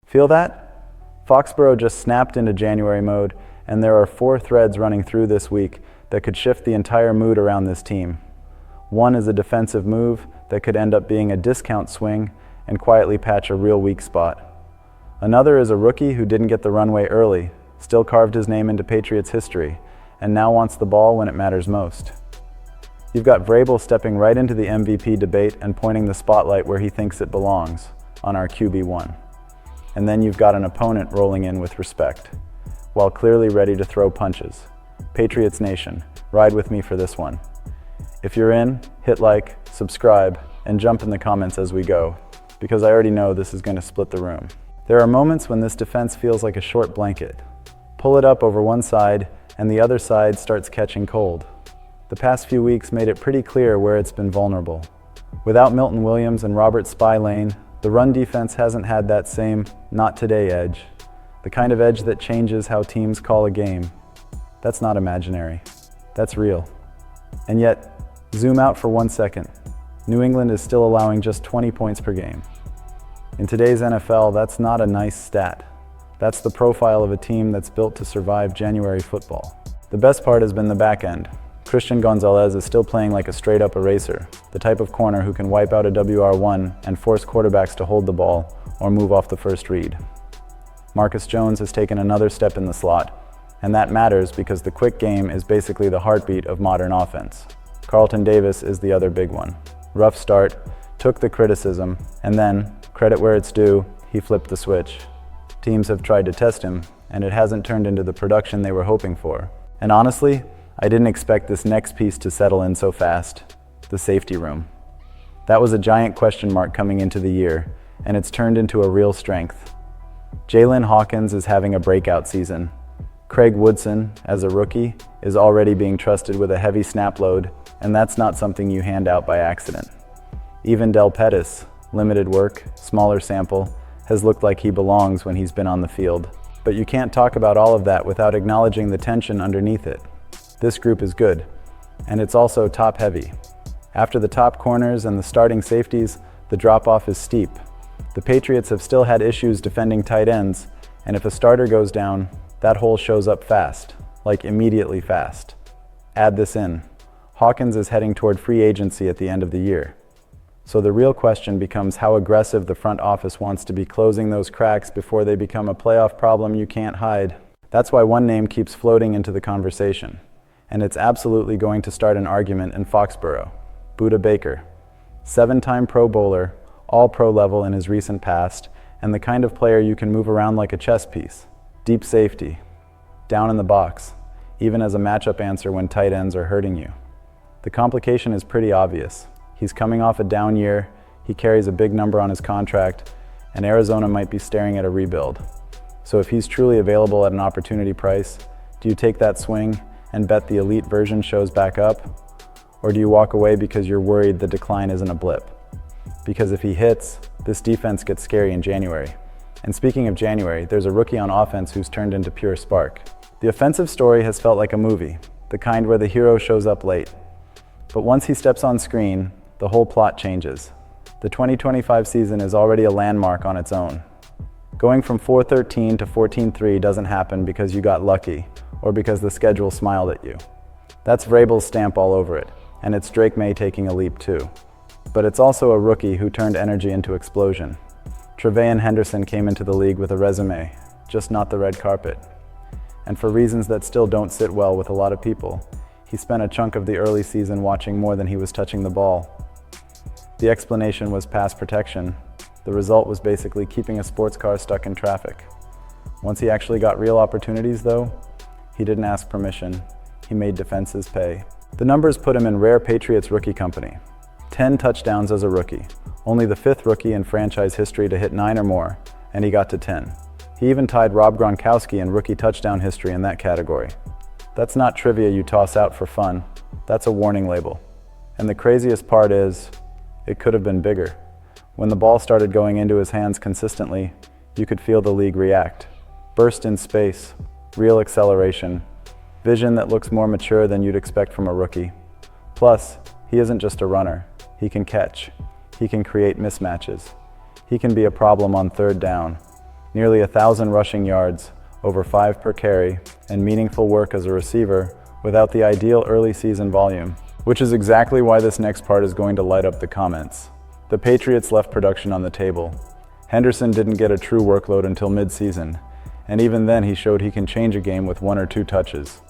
Feel that? Foxborough just snapped into January mode, and there are 4 threads running through this week that could shift the entire mood around this team. One is a defensive move that could end up being a discount swing and quietly patch a real weak spot. Another is a rookie who didn't get the runway early, still carved his name into Patriots history, and now wants the ball when it matters most. You've got Vrabel stepping right into the MVP debate and pointing the spotlight where he thinks it belongs, on our QB1. And then you've got an opponent rolling in with respect, while clearly ready to throw punches. Patriots Nation, ride with me for this one. If you're in, hit like, subscribe, and jump in the comments as we go, because I already know this is going to split the room. There are moments when this defense feels like a short blanket. Pull it up over one side, and the other side starts catching cold. The past few weeks made it pretty clear where it's been vulnerable. Without Milton Williams and Robert Spillane, the run defense hasn't had that same not today edge, the kind of edge that changes how teams call a game. That's not imaginary. That's real. And yet, zoom out for 1 second. New England is still allowing just 20 points per game. In today's NFL, that's not a nice stat. That's the profile of a team that's built to survive January football. The best part has been the back end. Christian Gonzalez is still playing like a straight-up eraser, the type of corner who can wipe out a WR1 and force quarterbacks to hold the ball or move off the first read. Marcus Jones has taken another step in the slot, and that matters because the quick game is basically the heartbeat of modern offense. Carlton Davis is the other big one. Rough start, took the criticism, and then, credit where it's due, he flipped the switch. Teams have tried to test him, and it hasn't turned into the production they were hoping for. And honestly, I didn't expect this next piece to settle in so fast, the safety room. That was a giant question mark coming into the year, and it's turned into a real strength. Jalen Hawkins is having a breakout season. Craig Woodson, as a rookie, is already being trusted with a heavy snap load, and that's not something you hand out by accident. Even Del Pettis, limited work, smaller sample, has looked like he belongs when he's been on the field. But you can't talk about all of that without acknowledging the tension underneath it. This group is good, and it's also top-heavy. After the top corners and the starting safeties, the drop-off is steep. The Patriots have still had issues defending tight ends, and if a starter goes down, that hole shows up fast, like immediately fast. Add this in. Hawkins is heading toward free agency at the end of the year. So the real question becomes how aggressive the front office wants to be closing those cracks before they become a playoff problem you can't hide. That's why one name keeps floating into the conversation. And it's absolutely going to start an argument in Foxborough. Budda Baker, 7-time Pro Bowler, all-pro level in his recent past, and the kind of player you can move around like a chess piece. Deep safety, down in the box, even as a matchup answer when tight ends are hurting you. The complication is pretty obvious. He's coming off a down year, he carries a big number on his contract, and Arizona might be staring at a rebuild. So if he's truly available at an opportunity price, do you take that swing and bet the elite version shows back up? Or do you walk away because you're worried the decline isn't a blip? Because if he hits, this defense gets scary in January. And speaking of January, there's a rookie on offense who's turned into pure spark. The offensive story has felt like a movie, the kind where the hero shows up late. But once he steps on screen, the whole plot changes. The 2025 season is already a landmark on its own. Going from 4-13 to 14-3 doesn't happen because you got lucky, or because the schedule smiled at you. That's Vrabel's stamp all over it, and it's Drake Maye taking a leap too. But it's also a rookie who turned energy into explosion. Travan Henderson came into the league with a resume, just not the red carpet. And for reasons that still don't sit well with a lot of people, he spent a chunk of the early season watching more than he was touching the ball. The explanation was pass protection. The result was basically keeping a sports car stuck in traffic. Once he actually got real opportunities though, he didn't ask permission. He made defenses pay. The numbers put him in rare Patriots rookie company. 10 touchdowns as a rookie. Only the 5th rookie in franchise history to hit 9 or more, and he got to 10. He even tied Rob Gronkowski in rookie touchdown history in that category. That's not trivia you toss out for fun. That's a warning label. And the craziest part is, it could have been bigger. When the ball started going into his hands consistently, you could feel the league react. Burst in space, real acceleration, vision that looks more mature than you'd expect from a rookie. Plus, he isn't just a runner. He can catch. He can create mismatches. He can be a problem on third down. Nearly 1,000 rushing yards, over 5 per carry, and meaningful work as a receiver without the ideal early season volume. Which is exactly why this next part is going to light up the comments. The Patriots left production on the table. Henderson didn't get a true workload until mid-season, and even then he showed he can change a game with 1 or 2 touches.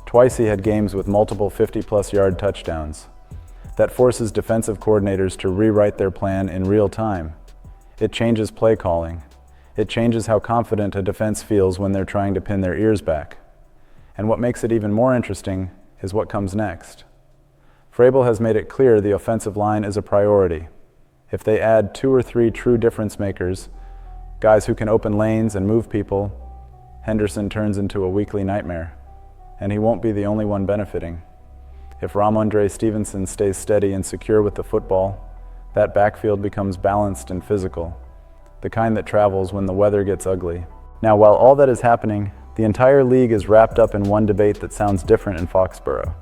Twice he had games with multiple 50-plus yard touchdowns. That forces defensive coordinators to rewrite their plan in real time. It changes play calling. It changes how confident a defense feels when they're trying to pin their ears back. And what makes it even more interesting is what comes next. Vrabel has made it clear the offensive line is a priority. If they add 2 or 3 true difference makers, guys who can open lanes and move people, Henderson turns into a weekly nightmare. And he won't be the only one benefiting. If Ramondre Stevenson stays steady and secure with the football, that backfield becomes balanced and physical, the kind that travels when the weather gets ugly. Now, while all that is happening, the entire league is wrapped up in one debate that sounds different in Foxborough.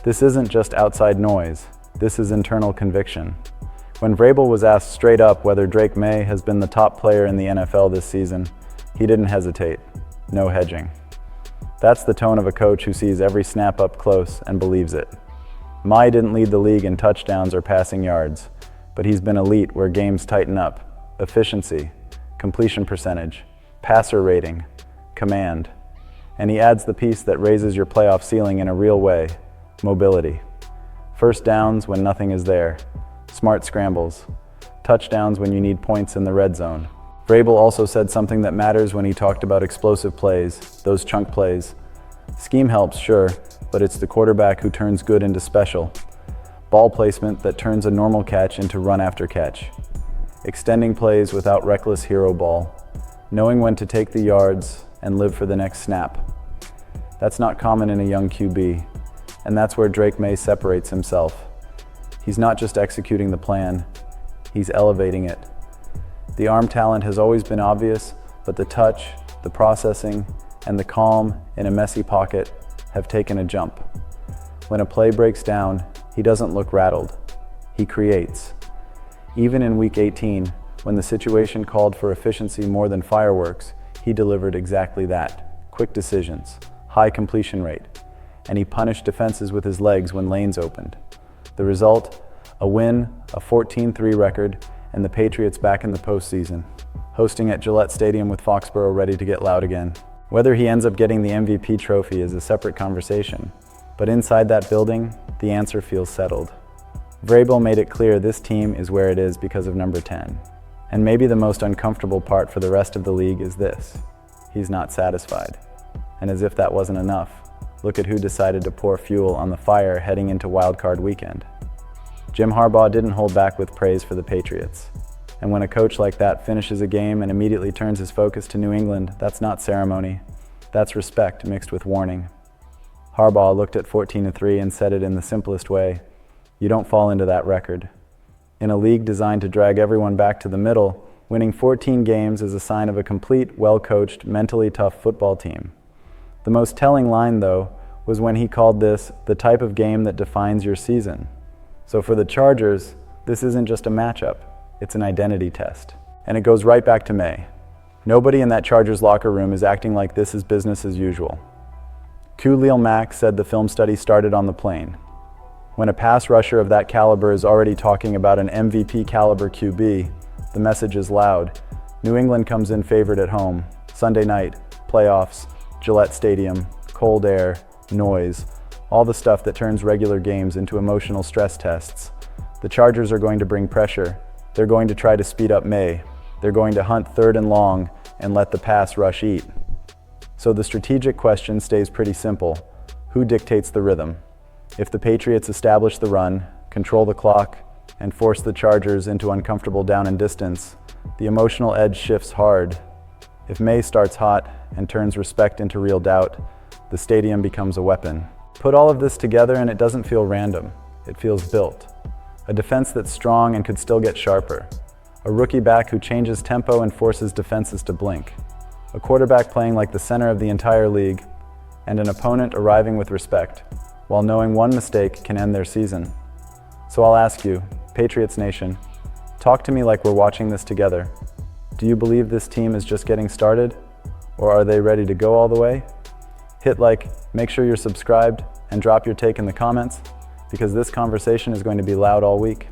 This isn't just outside noise, this is internal conviction. When Vrabel was asked straight up whether Drake Maye has been the top player in the NFL this season, he didn't hesitate. No hedging. That's the tone of a coach who sees every snap up close and believes it. Maye didn't lead the league in touchdowns or passing yards, but he's been elite where games tighten up. Efficiency, completion percentage, passer rating, command. And he adds the piece that raises your playoff ceiling in a real way. Mobility. First downs when nothing is there. Smart scrambles. Touchdowns when you need points in the red zone. Vrabel also said something that matters when he talked about explosive plays, those chunk plays. Scheme helps, sure, but it's the quarterback who turns good into special. Ball placement that turns a normal catch into run after catch. Extending plays without reckless hero ball. Knowing when to take the yards and live for the next snap. That's not common in a young QB. And that's where Drake Maye separates himself. He's not just executing the plan, he's elevating it. The arm talent has always been obvious, but the touch, the processing, and the calm in a messy pocket have taken a jump. When a play breaks down, he doesn't look rattled. He creates. Even in Week 18, when the situation called for efficiency more than fireworks, he delivered exactly that. Quick decisions, high completion rate, and he punished defenses with his legs when lanes opened. The result? A win, a 14-3 record, and the Patriots back in the postseason, hosting at Gillette Stadium with Foxborough ready to get loud again. Whether he ends up getting the MVP trophy is a separate conversation, but inside that building, the answer feels settled. Vrabel made it clear this team is where it is because of number 10. And maybe the most uncomfortable part for the rest of the league is this: he's not satisfied. And as if that wasn't enough, look at who decided to pour fuel on the fire heading into wildcard weekend. Jim Harbaugh didn't hold back with praise for the Patriots. And when a coach like that finishes a game and immediately turns his focus to New England, that's not ceremony. That's respect mixed with warning. Harbaugh looked at 14-3 and said it in the simplest way: you don't fall into that record. In a league designed to drag everyone back to the middle, winning 14 games is a sign of a complete, well-coached, mentally tough football team. The most telling line, though, was when he called this the type of game that defines your season. So for the Chargers, this isn't just a matchup, it's an identity test. And it goes right back to Maye. Nobody in that Chargers locker room is acting like this is business as usual. Khalil Mack said the film study started on the plane. When a pass rusher of that caliber is already talking about an MVP caliber QB, the message is loud. New England comes in favored at home. Sunday night, playoffs, Gillette Stadium, cold air, noise, all the stuff that turns regular games into emotional stress tests. The Chargers are going to bring pressure. They're going to try to speed up Maye. They're going to hunt third and long and let the pass rush eat. So the strategic question stays pretty simple. Who dictates the rhythm? If the Patriots establish the run, control the clock, and force the Chargers into uncomfortable down and distance, the emotional edge shifts hard. If Maye starts hot and turns respect into real doubt, the stadium becomes a weapon. Put all of this together and it doesn't feel random. It feels built. A defense that's strong and could still get sharper. A rookie back who changes tempo and forces defenses to blink. A quarterback playing like the center of the entire league, and an opponent arriving with respect, while knowing one mistake can end their season. So I'll ask you, Patriots Nation, talk to me like we're watching this together. Do you believe this team is just getting started? Or are they ready to go all the way? Hit like, make sure you're subscribed, and drop your take in the comments, because this conversation is going to be loud all week.